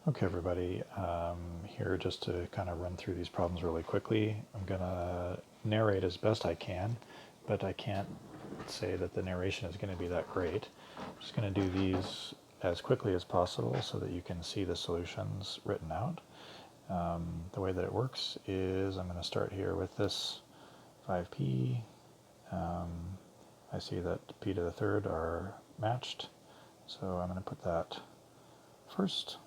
Okay, everybody, here just to kind of run through these problems really quickly. I'm going to narrate as best I can, but I can't say that the narration is going to be that great. I'm just going to do these as quickly as possible so that you can see the solutions written out. The way that it works is I'm going to start here with this 5p. I see that p to the third are matched, so I'm going to put that first.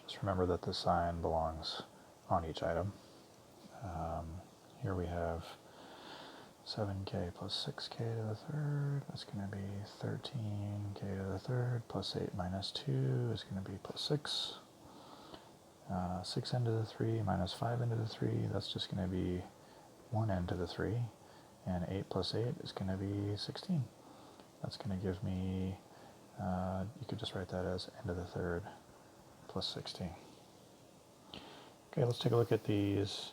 Just remember that the sign belongs on each item. Here we have 7k plus 6k to the third, that's going to be 13k to the third, plus 8 minus 2 is going to be plus 6. 6n to the 3 minus 5n to the 3, that's just going to be 1n to the 3. And 8 plus 8 is going to be 16. That's going to give me, you could just write that as n to the third plus 16. Okay, let's take a look at these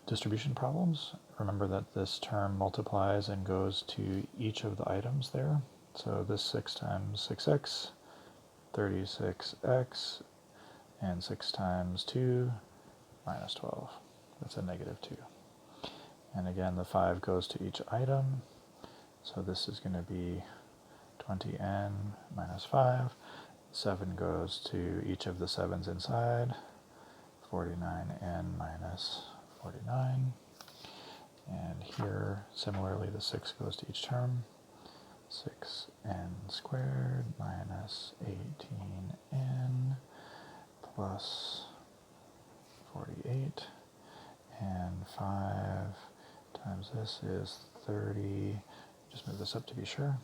distribution problems. Remember that this term multiplies and goes to each of the items there. So this 6 times 6x, 36x, and 6 times 2, minus 12. That's a negative 2. And again, the 5 goes to each item. So this is going to be 20n minus 5. 7 goes to each of the 7's inside. 49n minus 49. And here, similarly, the 6 goes to each term. 6n squared minus 18n plus 48. And 5 times this is 30. Just move this up to be sure.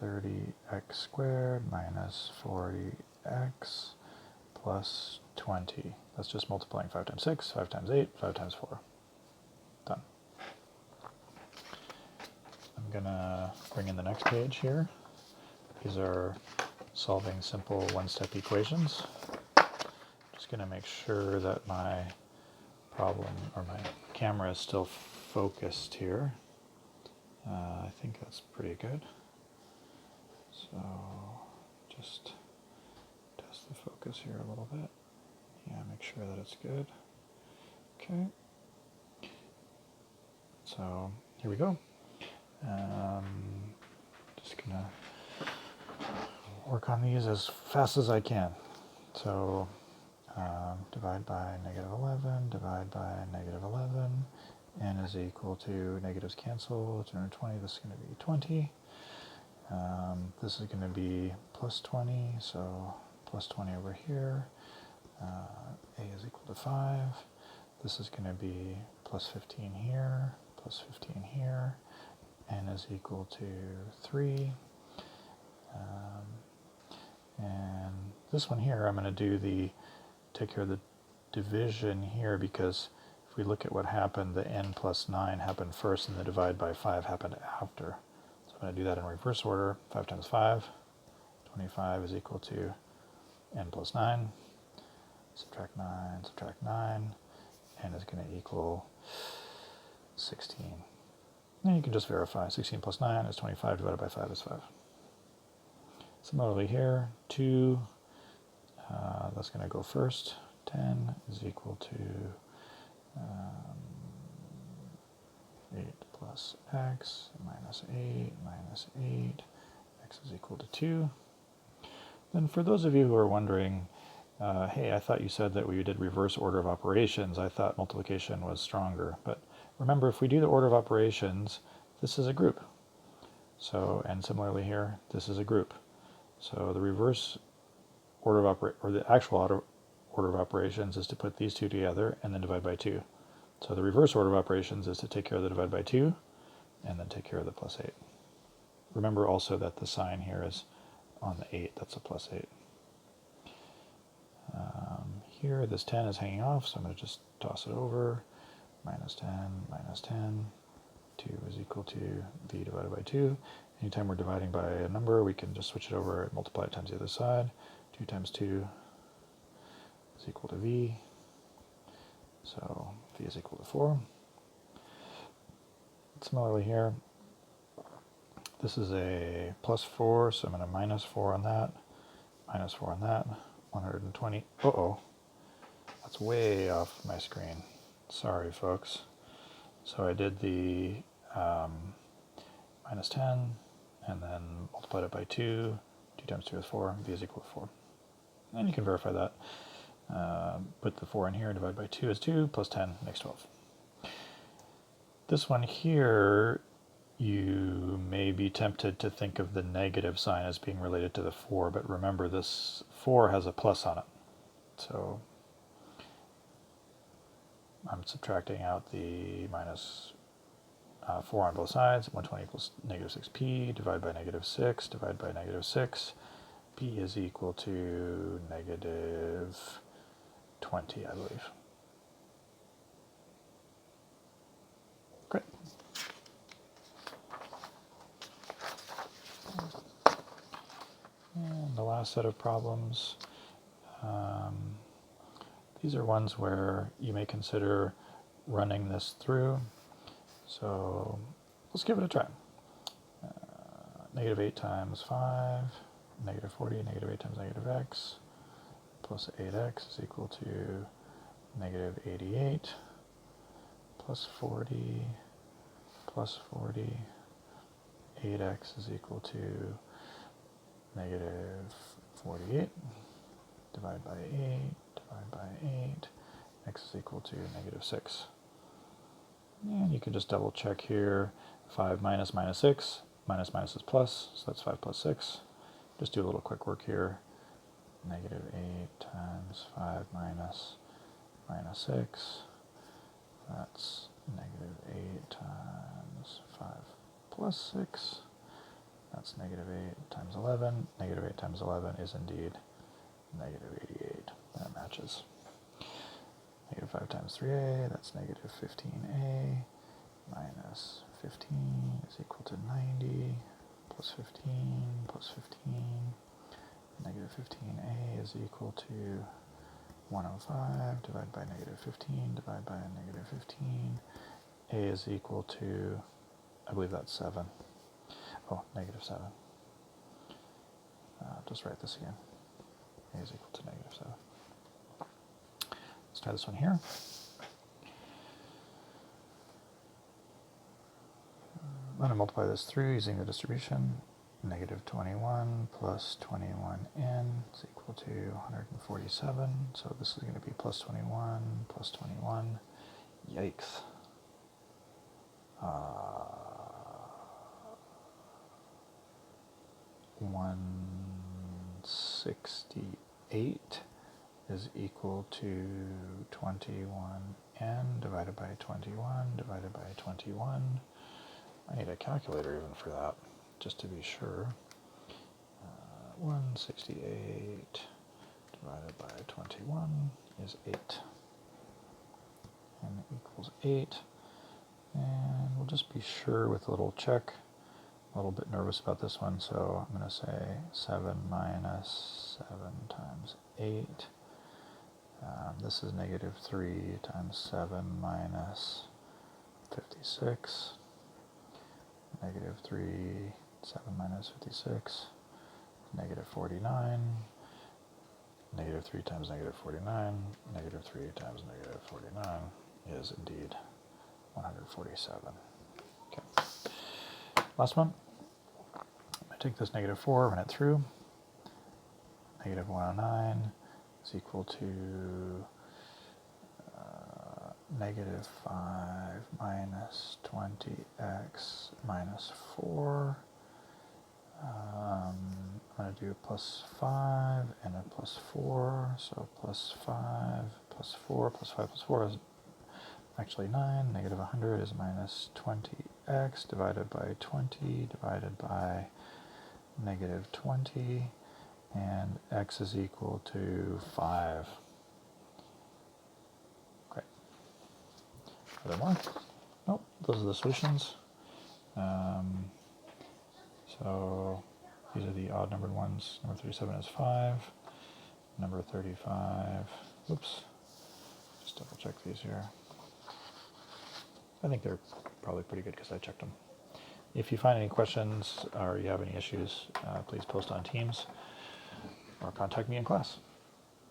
30x squared minus 40x plus 20. That's just multiplying 5 times 6, 5 times 8, 5 times 4. Done. I'm going to bring in the next page here. These are solving simple one-step equations. Just going to make sure that my problem, or my camera is still focused here. I think that's pretty good. So just test the focus here a little bit. Yeah, make sure that it's good. Okay. So here we go. Just gonna work on these as fast as I can. So divide by negative 11, divide by negative 11. N is equal to, negatives cancel, 220, this is going to be 20. This is going to be plus 20, so plus 20 over here. A is equal to 5. This is going to be plus 15 here, plus 15 here. N is equal to 3. And this one here, I'm going to take care of the division here, because if we look at what happened, the n plus 9 happened first and the divide by 5 happened after. So I'm going to do that in reverse order. 5 times 5, 25 is equal to n plus 9. Subtract 9, n is going to equal 16. And you can just verify. 16 plus 9 is 25, divided by 5 is 5. Similarly here, 2, that's going to go first. 10 is equal to 8 plus x minus 8 minus 8. X is equal to 2. Then for those of you who are wondering, hey, I thought you said that we did reverse order of operations. I thought multiplication was stronger. But remember, if we do the order of operations, this is a group. So, and similarly here, this is a group. So the reverse order of or the actual order of operations is to put these two together and then divide by 2. So the reverse order of operations is to take care of the divide by 2 and then take care of the plus 8. Remember also that the sign here is on the 8, that's a plus 8. Here, this 10 is hanging off, so I'm going to just toss it over. Minus 10, minus 10. 2 is equal to v divided by 2. Anytime we're dividing by a number, we can just switch it over and multiply it times the other side. 2 times 2 is equal to v. So v is equal to 4. Similarly here, this is a plus 4, so I'm going to minus 4 on that, minus 4 on that, 120. Uh-oh, that's way off my screen. Sorry, folks. So I did the minus 10, and then multiplied it by 2. 2 times 2 is 4, v is equal to 4. And you can verify that. Put the 4 in here, divide by 2 is 2, plus 10 makes 12. This one here, you may be tempted to think of the negative sign as being related to the 4, but remember this 4 has a plus on it. So I'm subtracting out the minus 4 on both sides. 120 equals negative 6p, divide by negative 6, divide by negative 6. P is equal to negative 20, I believe. Great. And the last set of problems. These are ones where you may consider running this through. So let's give it a try. Negative 8 times 5, negative 40, negative 8 times negative x, plus 8x is equal to negative 88, plus 40, plus 40, 8x is equal to negative 48, divide by 8, divide by 8, x is equal to negative 6. And you can just double check here, 5 minus minus 6, minus minus is plus, so that's 5 plus 6. Just do a little quick work here. Negative 8 times 5 minus minus 6, that's negative 8 times 5 plus 6. That's negative 8 times 11. Negative 8 times 11 is indeed negative 88. That matches. Negative 5 times 3a, that's negative 15a, minus 15 is equal to 90, plus 15, plus 15. Negative 15a is equal to 105, divided by negative 15, divided by negative 15. A is equal to, I believe that's 7. Oh, negative 7. Just write this again. A is equal to negative 7. Let's try this one here. I'm going to multiply this through using the distribution. Negative 21 plus 21n is equal to 147. So this is going to be plus 21 plus 21. Yikes. 168 is equal to 21n divided by 21 divided by 21. I need a calculator even for that, just to be sure. 168 divided by 21 is 8. N equals 8. And we'll just be sure with a little check. A little bit nervous about this one, so I'm going to say 7 minus 7 times 8. This is negative 3 times 7 minus 56. Negative 3, 7 minus 56, negative 49. Negative 3 times negative 49, negative 3 times negative 49 is indeed 147. Okay. Last one. I take this negative 4, run it through. Negative 109 is equal to negative 5 minus 20x minus 4. I'm going to do plus 5 and a plus 4. So plus 5 plus 4 plus 5 plus 4 is actually 9. Negative 100 is minus 20x divided by 20 divided by negative 20. And x is equal to 5. Great. Are there more? Nope, those are the solutions. So these are the odd numbered ones. Number 37 is 5. Number 35, oops, just Just double check these here. I think they're probably pretty good because I checked them. If you find any questions or you have any issues, please post on Teams or contact me in class.